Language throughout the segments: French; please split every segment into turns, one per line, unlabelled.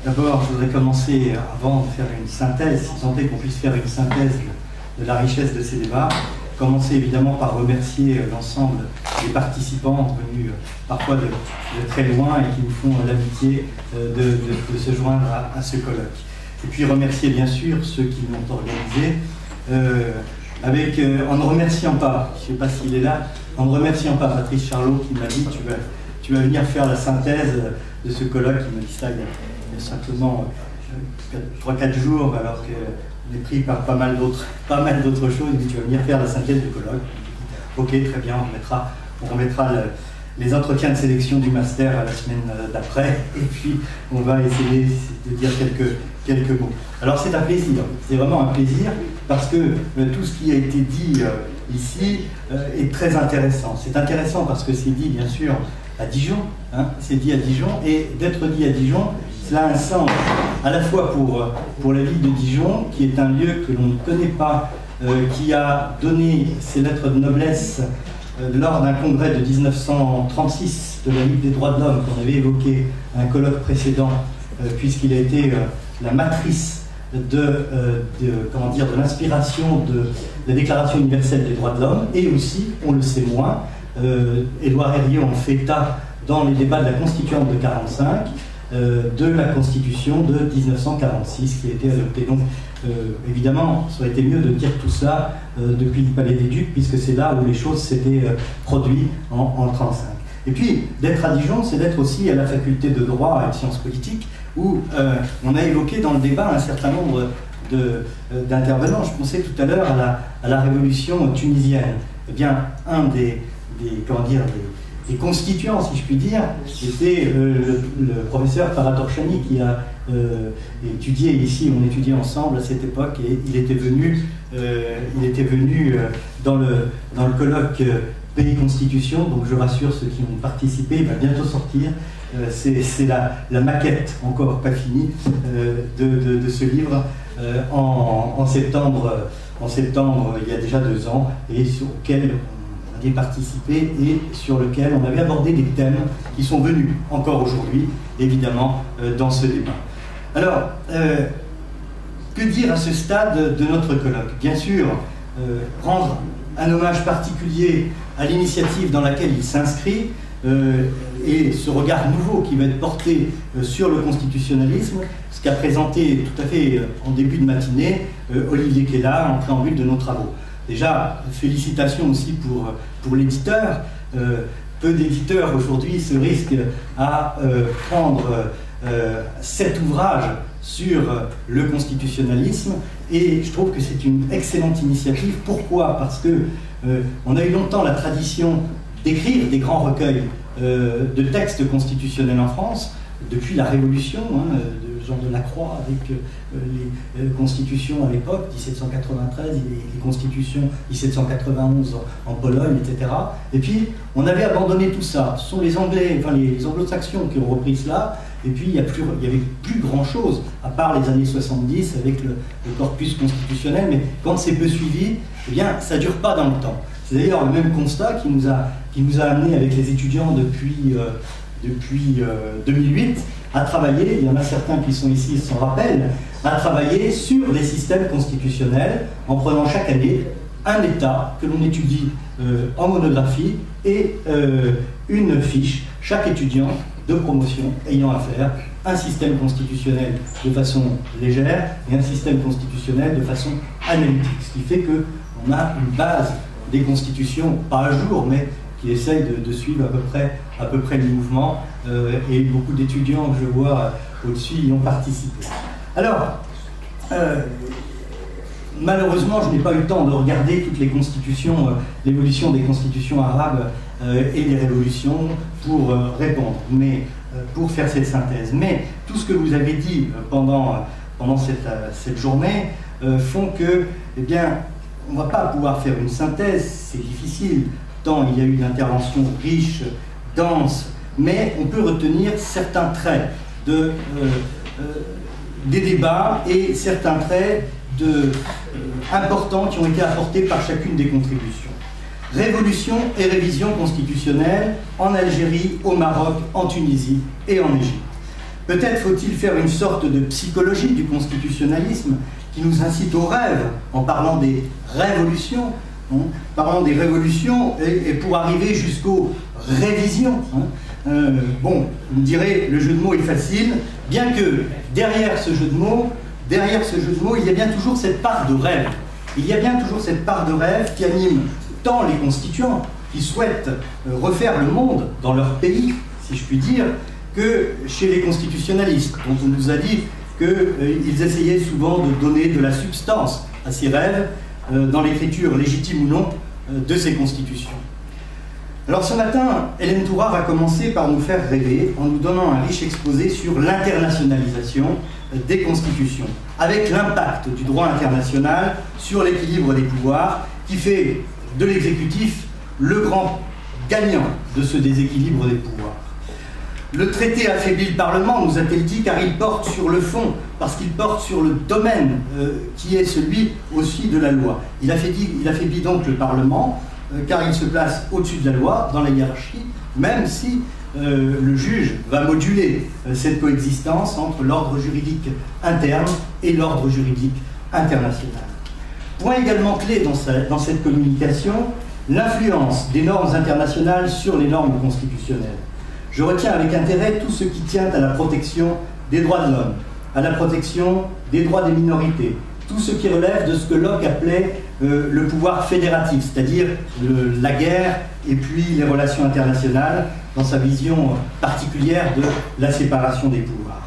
D'abord, je voudrais commencer, avant de faire une synthèse, si tant est qu'on puisse faire une synthèse de la richesse de ces débats, commencer évidemment par remercier l'ensemble des participants venus parfois de très loin et qui nous font l'amitié de se joindre à ce colloque. Et puis remercier bien sûr ceux qui l'ont organisé, en ne remerciant pas, je ne sais pas s'il est là, en ne remerciant pas Patrice Charlot qui m'a dit tu vas venir faire la synthèse de ce colloque. Il m'a dit ça il y a simplement 3-4 jours, alors qu'on est pris par pas mal d'autres choses. Il dit tu vas venir faire la synthèse du colloque. Ok, très bien, on remettra les entretiens de sélection du master à la semaine d'après, et puis on va essayer de dire quelques mots. Alors c'est un plaisir, c'est vraiment un plaisir, parce que tout ce qui a été dit ici est très intéressant. C'est intéressant parce que c'est dit bien sûr à Dijon, hein, c'est dit à Dijon, et d'être dit à Dijon, cela a un sens à la fois pour la ville de Dijon, qui est un lieu que l'on ne connaît pas, qui a donné ses lettres de noblesse lors d'un congrès de 1936 de la Ligue des droits de l'homme qu'on avait évoqué à un colloque précédent, puisqu'il a été la matrice de l'inspiration de la Déclaration universelle des droits de l'homme, et aussi, on le sait moins, Édouard Herriot en fait état dans les débats de la Constituante de 1945, de la Constitution de 1946 qui a été adoptée. Donc évidemment, ça aurait été mieux de dire tout ça depuis le Palais des Ducs, puisque c'est là où les choses s'étaient produites en 1935. Et puis, d'être à Dijon, c'est d'être aussi à la faculté de droit et de sciences politiques, où on a évoqué dans le débat un certain nombre d'intervenants. Je pensais tout à l'heure à la révolution tunisienne. Eh bien, un des constituants, si je puis dire, était le professeur Farhat Orchani, qui a étudié ici, on étudiait ensemble à cette époque, et il était venu dans le colloque Pays Constitution. Donc je rassure ceux qui ont participé, il va bientôt sortir. C'est la maquette, encore pas finie, de ce livre en septembre, il y a déjà 2 ans, et sur lequel on avait participé et sur lequel on avait abordé des thèmes qui sont venus encore aujourd'hui, évidemment, dans ce débat. Alors, que dire à ce stade de notre colloque? Bien sûr, rendre un hommage particulier à l'initiative dans laquelle il s'inscrit, et ce regard nouveau qui va être porté sur le constitutionnalisme, ce qu'a présenté tout à fait en début de matinée Olivier Kella en préambule de nos travaux. Déjà, félicitations aussi pour l'éditeur. Peu d'éditeurs aujourd'hui se risquent à prendre cet ouvrage sur le constitutionnalisme, et je trouve que c'est une excellente initiative. Pourquoi? Parce que on a eu longtemps la tradition d'écrire des grands recueils de textes constitutionnels en France, depuis la Révolution, de Jean de la Croix, avec les constitutions à l'époque, 1793, les constitutions 1791 en Pologne, etc. Et puis, on avait abandonné tout ça. Ce sont les Anglais, enfin les Anglo-Saxons qui ont repris cela, et puis il n'y avait plus grand-chose, à part les années 70 avec le corpus constitutionnel, mais quand c'est peu suivi, eh bien, ça ne dure pas dans le temps. C'est d'ailleurs le même constat qui nous a amené avec les étudiants depuis 2008 à travailler, il y en a certains qui sont ici, s'en rappellent, à travailler sur les systèmes constitutionnels en prenant chaque année un État que l'on étudie en monographie et une fiche, chaque étudiant de promotion ayant à faire un système constitutionnel de façon légère et un système constitutionnel de façon analytique, ce qui fait qu'on a une base des constitutions, pas à jour, mais qui essayent de suivre à peu près le mouvement, et beaucoup d'étudiants que je vois au-dessus y ont participé. Alors, malheureusement, je n'ai pas eu le temps de regarder toutes les constitutions, l'évolution des constitutions arabes et des révolutions pour répondre, mais pour faire cette synthèse. Mais tout ce que vous avez dit pendant cette journée font que, eh bien, on ne va pas pouvoir faire une synthèse, c'est difficile, tant il y a eu d'interventions riches, denses, mais on peut retenir certains traits des débats et certains traits importants qui ont été apportés par chacune des contributions. Révolution et révision constitutionnelle en Algérie, au Maroc, en Tunisie et en Égypte. Peut-être faut-il faire une sorte de psychologie du constitutionnalisme qui nous incite au rêve, en parlant des révolutions, hein, parlant des révolutions et pour arriver jusqu'aux révisions. Hein. Bon, vous me direz, le jeu de mots est facile, bien que derrière ce jeu de mots, il y a bien toujours cette part de rêve. Il y a bien toujours cette part de rêve qui anime tant les constituants qui souhaitent refaire le monde dans leur pays, si je puis dire, que chez les constitutionnalistes, dont on nous a dit qu'ils essayaient souvent de donner de la substance à ces rêves dans l'écriture légitime ou non de ces constitutions. Alors ce matin, Hélène Tourard va commencer par nous faire rêver en nous donnant un riche exposé sur l'internationalisation des constitutions, avec l'impact du droit international sur l'équilibre des pouvoirs, qui fait de l'exécutif le grand gagnant de ce déséquilibre des pouvoirs. Le traité affaiblit le Parlement, nous a-t-elle dit, car il porte sur le fond, parce qu'il porte sur le domaine qui est celui aussi de la loi. Il affaiblit donc le Parlement, car il se place au-dessus de la loi, dans la hiérarchie, même si le juge va moduler cette coexistence entre l'ordre juridique interne et l'ordre juridique international. Point également clé dans cette communication, l'influence des normes internationales sur les normes constitutionnelles. Je retiens avec intérêt tout ce qui tient à la protection des droits de l'homme, à la protection des droits des minorités, tout ce qui relève de ce que Locke appelait le pouvoir fédératif, c'est-à-dire la guerre et puis les relations internationales dans sa vision particulière de la séparation des pouvoirs.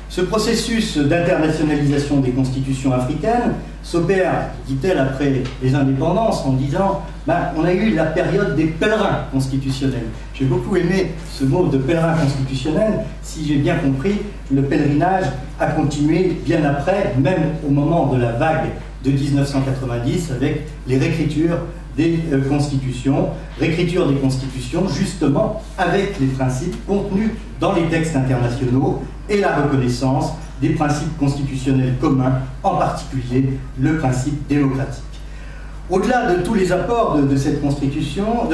Ce processus d'internationalisation des constitutions africaines s'opère, dit-elle, après les indépendances, en disant on a eu la période des pèlerins constitutionnels. J'ai beaucoup aimé ce mot de pèlerin constitutionnel. Si j'ai bien compris, le pèlerinage a continué bien après, même au moment de la vague de 1990, avec les réécritures des constitutions, justement avec les principes contenus dans les textes internationaux et la reconnaissance des principes constitutionnels communs, en particulier le principe démocratique. Au-delà de tous les apports de cette communication,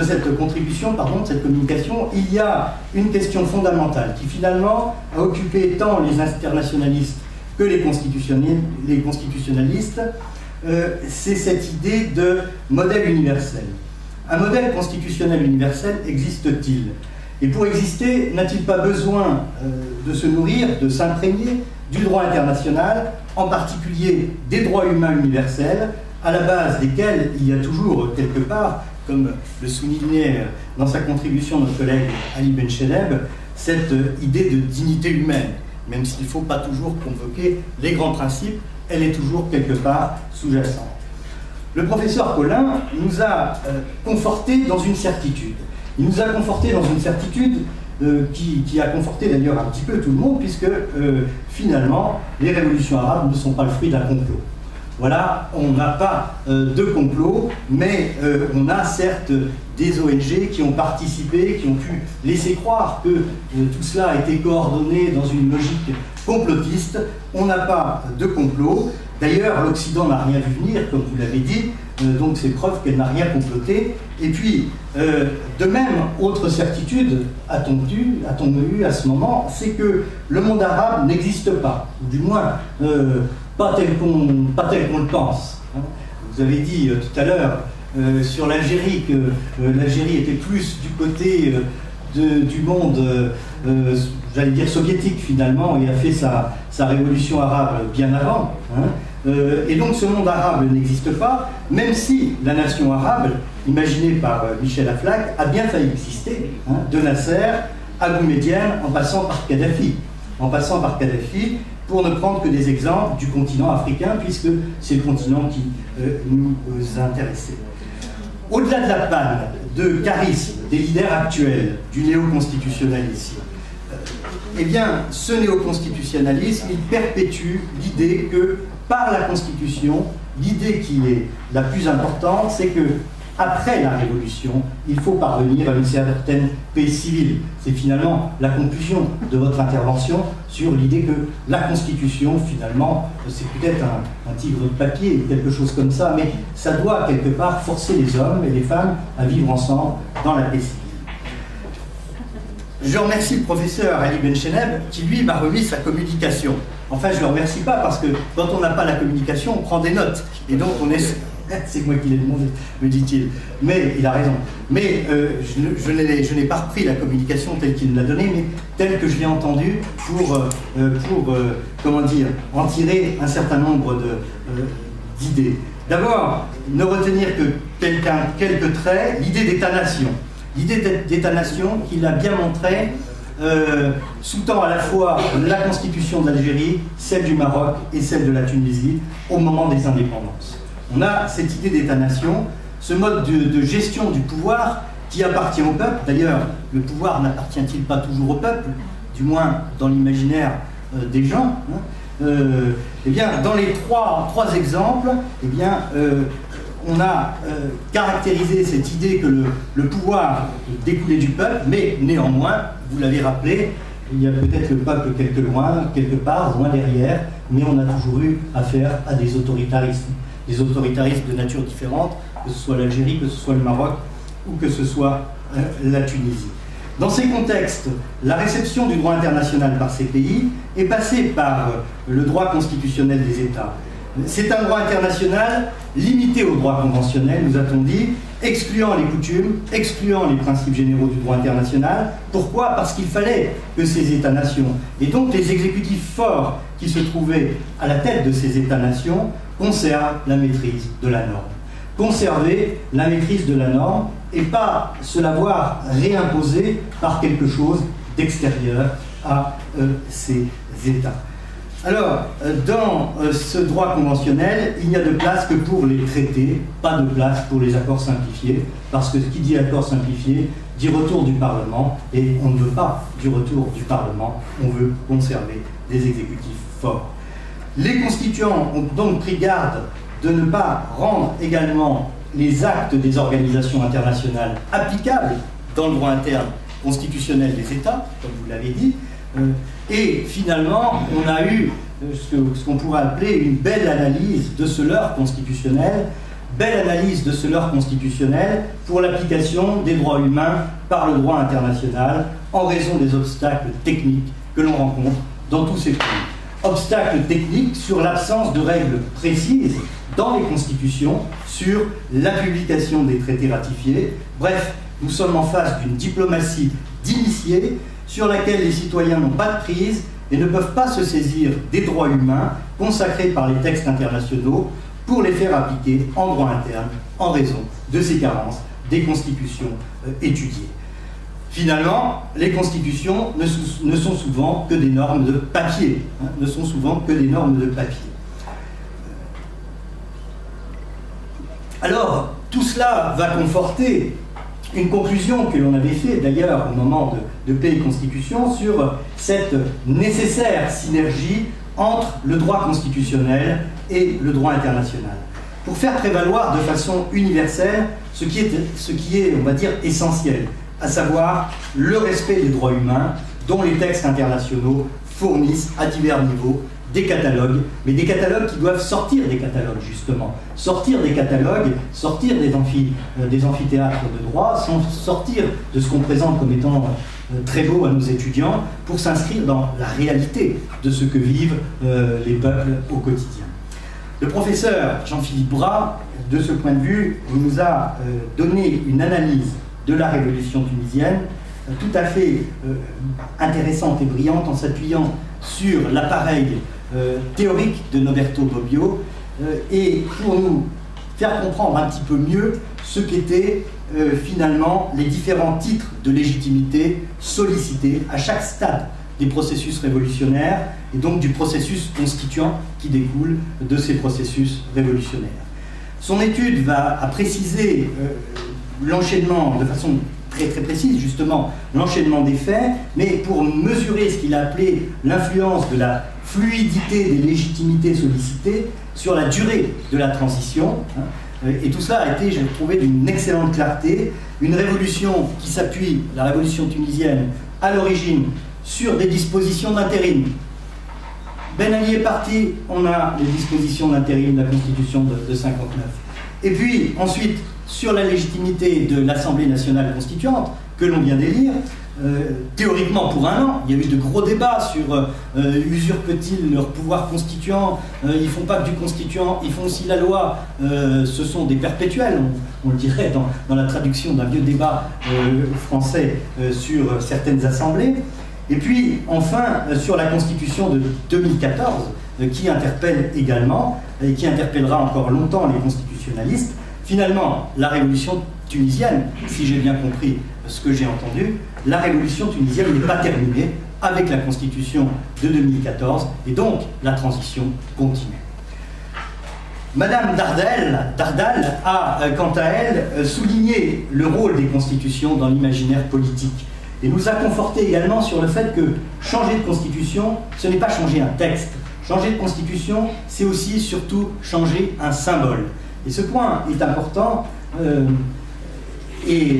il y a une question fondamentale qui finalement a occupé tant les internationalistes que les constitutionnalistes, c'est cette idée de modèle universel. Un modèle constitutionnel universel existe-t-il? Et pour exister, n'a-t-il pas besoin de se nourrir, de s'imprégner du droit international, en particulier des droits humains universels, à la base desquels il y a toujours quelque part, comme le soulignait dans sa contribution notre collègue Ali Bencheleb, cette idée de dignité humaine. Même s'il ne faut pas toujours convoquer les grands principes, elle est toujours quelque part sous-jacente. Le professeur Collin nous a confortés dans une certitude. Il nous a confortés dans une certitude qui a conforté d'ailleurs un petit peu tout le monde, puisque finalement, les révolutions arabes ne sont pas le fruit d'un complot. Voilà, on n'a pas de complot, mais on a certes des ONG qui ont participé, qui ont pu laisser croire que tout cela a été coordonné dans une logique complotiste. On n'a pas de complot. D'ailleurs, l'Occident n'a rien vu venir, comme vous l'avez dit, donc c'est preuve qu'elle n'a rien comploté. Et puis, de même, autre certitude a-t-on eu à ce moment, c'est que le monde arabe n'existe pas, ou du moins pas tel qu'on le pense. Vous avez dit tout à l'heure sur l'Algérie que l'Algérie était plus du côté du monde, j'allais dire soviétique finalement, et a fait sa révolution arabe bien avant. Et donc ce monde arabe n'existe pas, même si la nation arabe, imaginée par Michel Aflaq, a bien failli exister, de Nasser à Boumedienne, en passant par Kadhafi. Pour ne prendre que des exemples du continent africain, puisque c'est le continent qui nous intéressait. Au-delà de la panne de charisme des leaders actuels du néoconstitutionnalisme, eh bien, ce néoconstitutionnalisme, il perpétue l'idée que, par la Constitution, l'idée qui est la plus importante, c'est que après la Révolution, il faut parvenir à une certaine paix civile. C'est finalement la conclusion de votre intervention sur l'idée que la Constitution, finalement, c'est peut-être un tigre de papier, quelque chose comme ça, mais ça doit quelque part forcer les hommes et les femmes à vivre ensemble dans la paix civile. je remercie le professeur Ali Bencheneb qui, lui, m'a remis sa communication. Enfin, je ne le remercie pas parce que quand on n'a pas la communication, on prend des notes. Et donc, on est... C'est moi qui l'ai demandé, me dit-il. Mais il a raison. Mais je n'ai pas repris la communication telle qu'il me l'a donnée, mais telle que je l'ai entendue pour comment dire, en tirer un certain nombre d'idées. D'abord, ne retenir que quelques traits, l'idée d'État-nation. L'idée d'État-nation qu'il a bien montré sous-tend à la fois la constitution d'Algérie, celle du Maroc et celle de la Tunisie au moment des indépendances. On a cette idée d'État-nation, ce mode de gestion du pouvoir qui appartient au peuple. D'ailleurs, le pouvoir n'appartient-il pas toujours au peuple, du moins dans l'imaginaire des gens, hein. Eh bien, dans les trois exemples, eh bien, on a caractérisé cette idée que le pouvoir découlait du peuple, mais néanmoins, vous l'avez rappelé, il y a peut-être le peuple quelque part, loin derrière, mais on a toujours eu affaire à des autoritarismes de nature différente, que ce soit l'Algérie, que ce soit le Maroc, ou que ce soit la Tunisie. Dans ces contextes, la réception du droit international par ces pays est passée par le droit constitutionnel des États. C'est un droit international limité au droit conventionnel, nous a-t-on dit, excluant les coutumes, excluant les principes généraux du droit international. Pourquoi? Parce qu'il fallait que ces États-nations, et donc les exécutifs forts qui se trouvaient à la tête de ces États-nations, conservent la maîtrise de la norme. Conserver la maîtrise de la norme et pas se la voir réimposer par quelque chose d'extérieur à ces États. Alors, dans ce droit conventionnel, il n'y a de place que pour les traités, pas de place pour les accords simplifiés, parce que qui dit accord simplifié dit retour du Parlement, et on ne veut pas du retour du Parlement, on veut conserver des exécutifs forts. Les constituants ont donc pris garde de ne pas rendre également les actes des organisations internationales applicables dans le droit interne constitutionnel des États, comme vous l'avez dit, et finalement on a eu ce qu'on pourrait appeler une belle analyse de ce leurre constitutionnel, pour l'application des droits humains par le droit international en raison des obstacles techniques que l'on rencontre dans tous ces pays. Obstacles techniques sur l'absence de règles précises dans les constitutions sur la publication des traités ratifiés. Bref, nous sommes en face d'une diplomatie d'initiés sur laquelle les citoyens n'ont pas de prise et ne peuvent pas se saisir des droits humains consacrés par les textes internationaux pour les faire appliquer en droit interne en raison de ces carences des constitutions étudiées. Finalement, les constitutions ne sont souvent que des normes de papier. Alors, tout cela va conforter une conclusion que l'on avait faite d'ailleurs au moment de Paix et Constitution sur cette nécessaire synergie entre le droit constitutionnel et le droit international, pour faire prévaloir de façon universelle ce qui est, on va dire, essentiel, à savoir le respect des droits humains dont les textes internationaux fournissent à divers niveaux des catalogues, mais des catalogues qui doivent sortir des catalogues, justement. Sortir des catalogues, sortir des amphithéâtres de droit, sortir de ce qu'on présente comme étant très beau à nos étudiants, pour s'inscrire dans la réalité de ce que vivent les peuples au quotidien. Le professeur Jean-Philippe Bras, de ce point de vue, nous a donné une analyse de la révolution tunisienne tout à fait intéressante et brillante en s'appuyant sur l'appareil théorique de Norberto Bobbio et pour nous faire comprendre un petit peu mieux ce qu'étaient finalement les différents titres de légitimité sollicités à chaque stade des processus révolutionnaires et donc du processus constituant qui découle de ces processus révolutionnaires. Son étude a précisé l'enchaînement de façon très précise, justement, l'enchaînement des faits, mais pour mesurer ce qu'il a appelé l'influence de la fluidité des légitimités sollicitées sur la durée de la transition. Et tout cela a été, j'ai trouvé, d'une excellente clarté. Une révolution qui s'appuie, la révolution tunisienne, à l'origine, sur des dispositions d'intérim. Ben Ali est parti, on a les dispositions d'intérim de la Constitution de 59. Et puis, ensuite, sur la légitimité de l'Assemblée nationale constituante, que l'on vient d'élire, théoriquement pour un an. Il y a eu de gros débats sur usurpent-ils leur pouvoir constituant, ils font pas que du constituant, ils font aussi la loi, ce sont des perpétuels, on le dirait dans la traduction d'un vieux débat français sur certaines assemblées. Et puis enfin sur la constitution de 2014 qui interpelle également et qui interpellera encore longtemps les constitutionnalistes. Finalement, la révolution tunisienne, si j'ai bien compris ce que j'ai entendu, la révolution tunisienne n'est pas terminée avec la constitution de 2014 et donc la transition continue. Madame Dardal a, quant à elle, souligné le rôle des constitutions dans l'imaginaire politique et nous a conforté également sur le fait que changer de constitution, ce n'est pas changer un texte. Changer de constitution, c'est aussi surtout changer un symbole. Et ce point est important et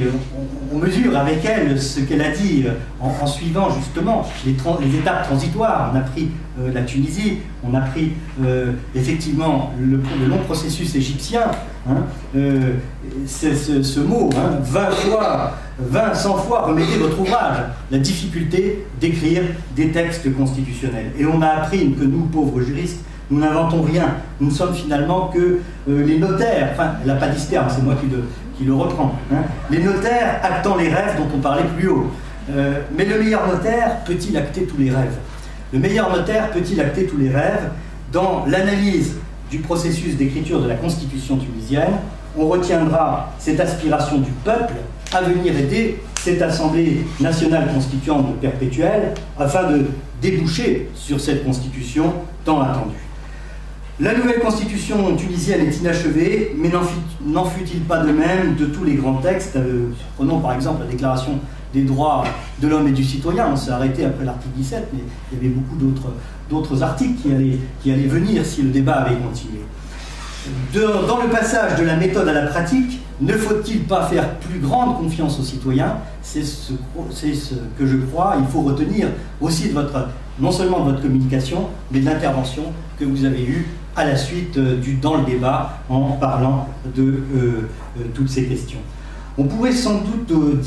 on mesure avec elle ce qu'elle a dit en suivant justement les étapes transitoires. On a pris la Tunisie, on a pris effectivement le long processus égyptien. Hein, ce mot, hein, 100 fois, remettez votre ouvrage, la difficulté d'écrire des textes constitutionnels. Et on a appris que nous, pauvres juristes, nous n'inventons rien. Nous ne sommes finalement que les notaires, enfin, elle n'a pas dit ce terme, c'est moi qui le reprends. Hein. Les notaires actant les rêves dont on parlait plus haut. Mais le meilleur notaire peut-il acter tous les rêves? Le meilleur notaire peut-il acter tous les rêves? Dans l'analyse du processus d'écriture de la Constitution tunisienne, on retiendra cette aspiration du peuple à venir aider cette Assemblée nationale constituante perpétuelle afin de déboucher sur cette Constitution tant attendue. La nouvelle constitution tunisienne est inachevée, mais n'en fut-il pas de même de tous les grands textes? Prenons par exemple la Déclaration des droits de l'homme et du citoyen. On s'est arrêté après l'article 17, mais il y avait beaucoup d'autres articles qui allaient venir si le débat avait continué. Dans le passage de la méthode à la pratique, ne faut-il pas faire plus grande confiance aux citoyens? C'est ce que je crois. Il faut retenir aussi non seulement de votre communication, mais de l'intervention que vous avez eue à la suite dans le débat en parlant de toutes ces questions. On pourrait sans doute